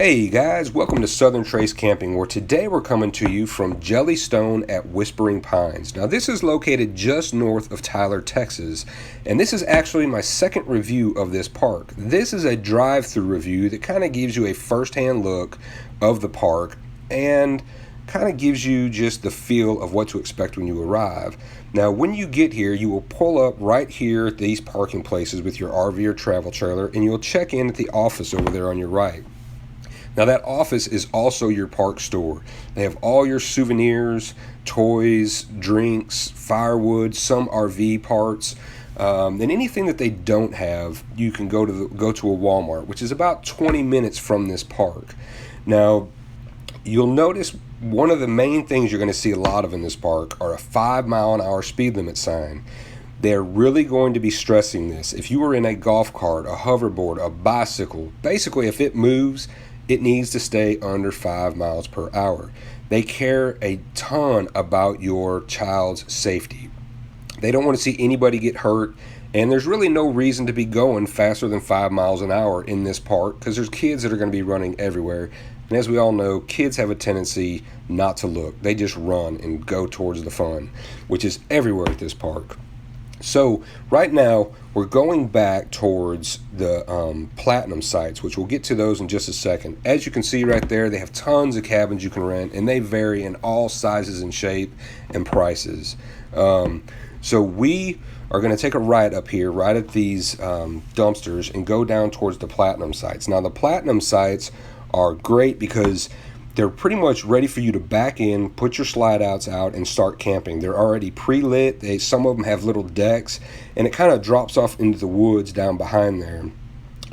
Hey guys, welcome to Southerntrace Camping, where today we're coming to you from JellyStone at Whispering Pines. Now this is located just north of Tyler, Texas, and this is actually my second review of this park. This is a drive-through review that kind of gives you a first-hand look of the park and kind of gives you just the feel of what to expect when you arrive. Now when you get here, you will pull up right here at these parking places with your RV or travel trailer, and you'll check in at the office over there on your right. Now that office is also your park store. They have all your souvenirs, toys, drinks, firewood, some RV parts, and anything that they don't have, you can go to a Walmart, which is about 20 minutes from this park. Now, you'll notice one of the main things you're going to see a lot of in this park are a 5-mile-an-hour speed limit sign. They're really going to be stressing this. If you are in a golf cart, a hoverboard, a bicycle, basically if it moves, it needs to stay under 5 miles per hour. They care a ton about your child's safety. They don't want to see anybody get hurt, and there's really no reason to be going faster than 5 miles an hour in this park because there's kids that are going to be running everywhere. And as we all know, kids have a tendency not to look. They just run and go towards the fun, which is everywhere at this park. So right now we're going back towards the platinum sites, which we'll get to those in just a second. As you can see right there, they have tons of cabins you can rent, and they vary in all sizes and shape and prices. So we are going to take a right up here, right at these dumpsters, and go down towards the platinum sites. Now the platinum sites are great because they're pretty much ready for you to back in, put your slide outs out, and start camping. They're already pre-lit. Some of them have little decks, and it kind of drops off into the woods down behind there.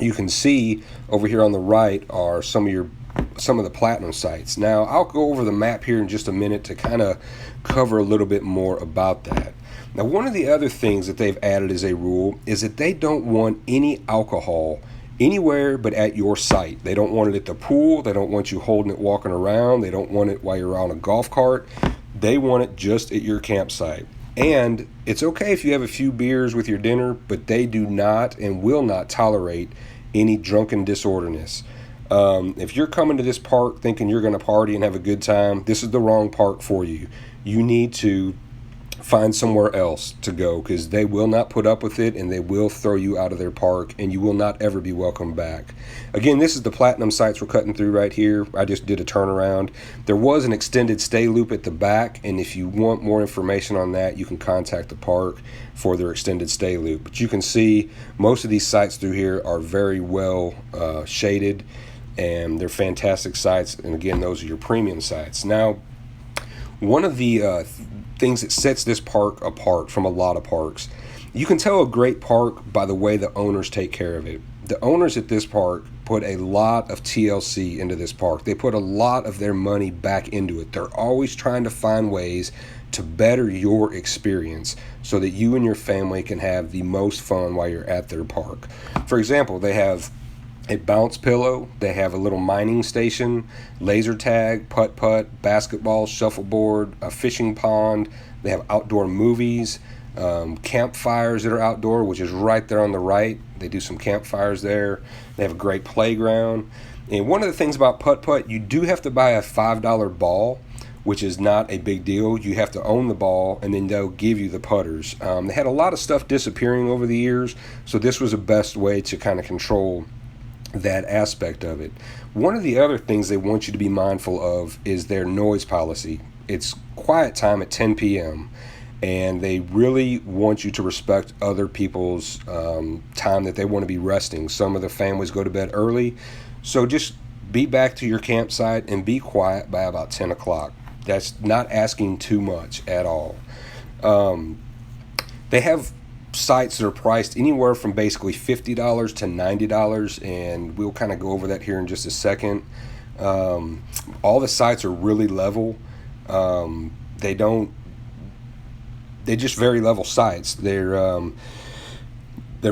You can see over here on the right are some of the platinum sites. Now I'll go over the map here in just a minute to kind of cover a little bit more about that. Now one of the other things that they've added as a rule is that they don't want any alcohol anywhere but at your site. They don't want it at the pool. They don't want you holding it walking around. They don't want it while you're on a golf cart. They want it just at your campsite. And it's okay if you have a few beers with your dinner, but they do not and will not tolerate any drunken disorderness. If you're coming to this park thinking you're going to party and have a good time, this is the wrong park for you. You need to find somewhere else to go because they will not put up with it, and they will throw you out of their park, and you will not ever be welcome back. Again, this is the platinum sites we're cutting through right here. I just did a turnaround. There was an extended stay loop at the back, and if you want more information on that, you can contact the park for their extended stay loop. But you can see most of these sites through here are very well shaded, and they're fantastic sites. And again, those are your premium sites. Now, one of the things that sets this park apart from a lot of parks, you can tell a great park by the way the owners take care of it. The owners at this park put a lot of TLC into this park. They put a lot of their money back into it. They're always trying to find ways to better your experience so that you and your family can have the most fun while you're at their park. For example, they have a bounce pillow, they have a little mining station, laser tag, putt-putt, basketball, shuffleboard, a fishing pond. They have outdoor movies, campfires that are outdoor, which is right there on the right. They do some campfires there. They have a great playground. And one of the things about putt-putt, you do have to buy a $5 ball, which is not a big deal. You have to own the ball, and then they'll give you the putters. They had a lot of stuff disappearing over the years, so this was the best way to kind of control that aspect of it. One of the other things they want you to be mindful of is their noise policy. It's quiet time at 10 p.m. and they really want you to respect other people's time that they want to be resting. Some of the families go to bed early, so just be back to your campsite and be quiet by about 10 o'clock. That's not asking too much at all. They have sites that are priced anywhere from basically $50 to $90, and we'll kind of go over that here in just a second. All the sites are really level. They're just very level sites. They're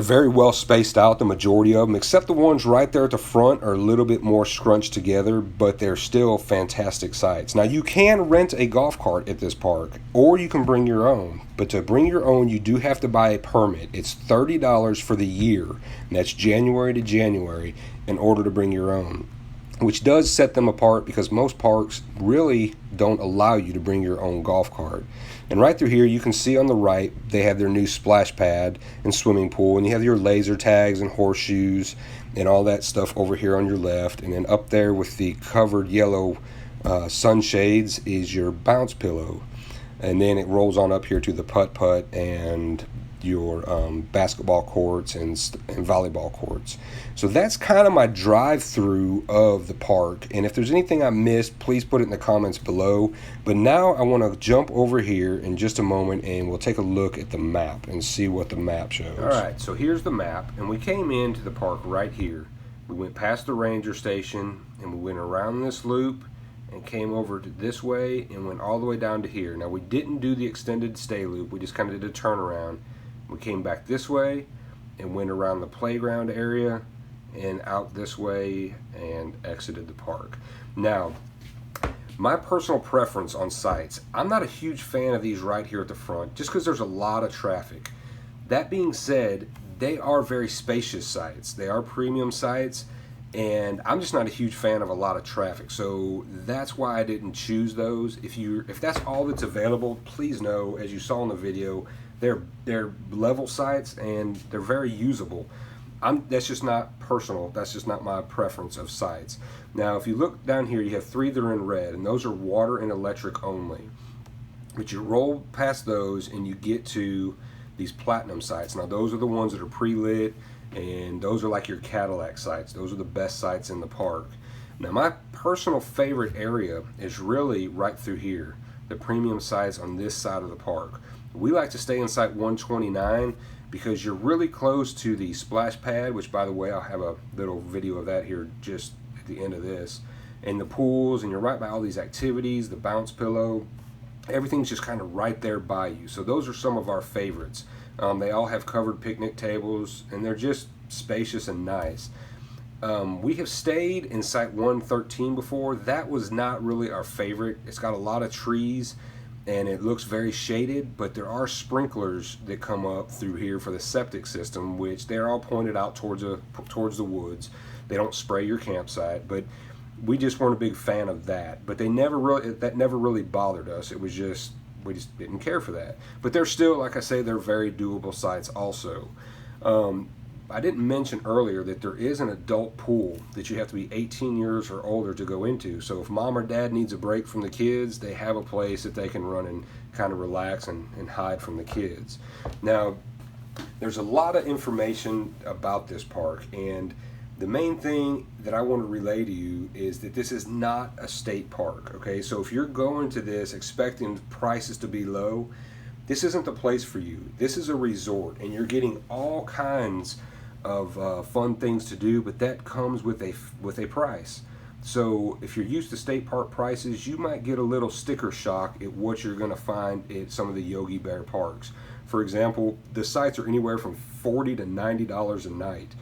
very well spaced out, the majority of them, except the ones right there at the front are a little bit more scrunched together, but they're still fantastic sites. Now, you can rent a golf cart at this park, or you can bring your own. But to bring your own, you do have to buy a permit. It's $30 for the year, and that's January to January, in order to bring your own. which does set them apart because most parks really don't allow you to bring your own golf cart. And right through here, you can see on the right, they have their new splash pad and swimming pool, and you have your laser tags and horseshoes and all that stuff over here on your left. And then up there with the covered yellow sunshades is your bounce pillow. And then it rolls on up here to the putt-putt and your basketball courts and volleyball courts. So that's kind of my drive-through of the park. And if there's anything I missed, please put it in the comments below. But now I want to jump over here in just a moment and we'll take a look at the map and see what the map shows. All right, so here's the map, and we came into the park right here. We went past the ranger station and we went around this loop and came over to this way and went all the way down to here. Now we didn't do the extended stay loop, we just kind of did a turnaround. We came back this way and went around the playground area and out this way and exited the park. Now, my personal preference on sites, I'm not a huge fan of these right here at the front just because there's a lot of traffic. That being said, they are very spacious sites. They are premium sites, and I'm just not a huge fan of a lot of traffic, so that's why I didn't choose those. If that's all that's available, please know, as you saw in the video, they're level sites and they're very usable. That's just not personal. That's just not my preference of sites. Now, if you look down here, you have 3 that are in red, and those are water and electric only. But you roll past those and you get to these platinum sites. Now, those are the ones that are pre-lit, and those are like your Cadillac sites. Those are the best sites in the park. Now, my personal favorite area is really right through here, the premium sites on this side of the park. We like to stay in site 129 because you're really close to the splash pad, which, by the way, I'll have a little video of that here just at the end of this, and the pools, and you're right by all these activities, the bounce pillow. Everything's just kind of right there by you. So those are some of our favorites. They all have covered picnic tables, and they're just spacious and nice. We have stayed in site 113 before. That was not really our favorite. It's got a lot of trees and it looks very shaded, but there are sprinklers that come up through here for the septic system, which they're all pointed out towards the woods. They don't spray your campsite, but we just weren't a big fan of that. But that never really bothered us. It was just, we just didn't care for that. But they're still, like I say, they're very doable sites also. I didn't mention earlier that there is an adult pool that you have to be 18 years or older to go into. So if mom or dad needs a break from the kids, they have a place that they can run and kind of relax and hide from the kids. Now, there's a lot of information about this park, and the main thing that I want to relay to you is that this is not a state park, okay? So if you're going to this expecting prices to be low, this isn't the place for you. This is a resort, and you're getting all kinds of fun things to do, but that comes with a price. So if you're used to state park prices, you might get a little sticker shock at what you're going to find at some of the Yogi Bear parks. For example, the sites are anywhere from $40 to $90 a night.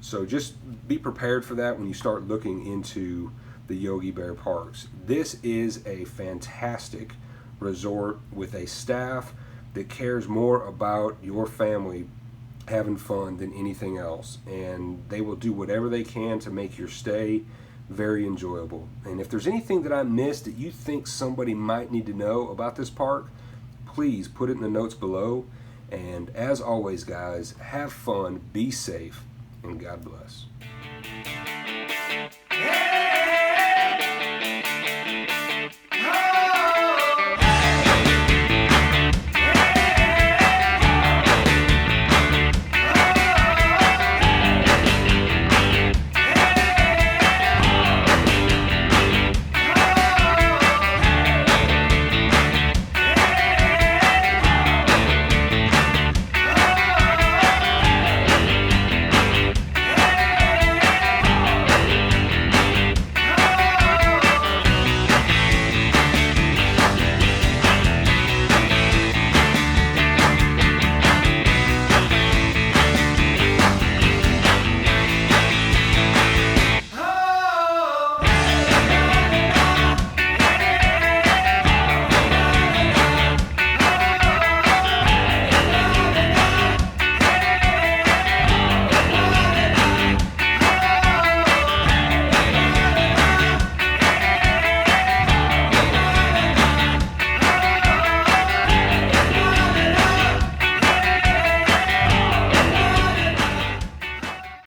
So just be prepared for that when you start looking into the Yogi Bear parks. This is a fantastic resort with a staff that cares more about your family having fun than anything else, and they will do whatever they can to make your stay very enjoyable. And if there's anything that I missed that you think somebody might need to know about this park, please put it in the notes below. And as always, guys, have fun, be safe, and God bless.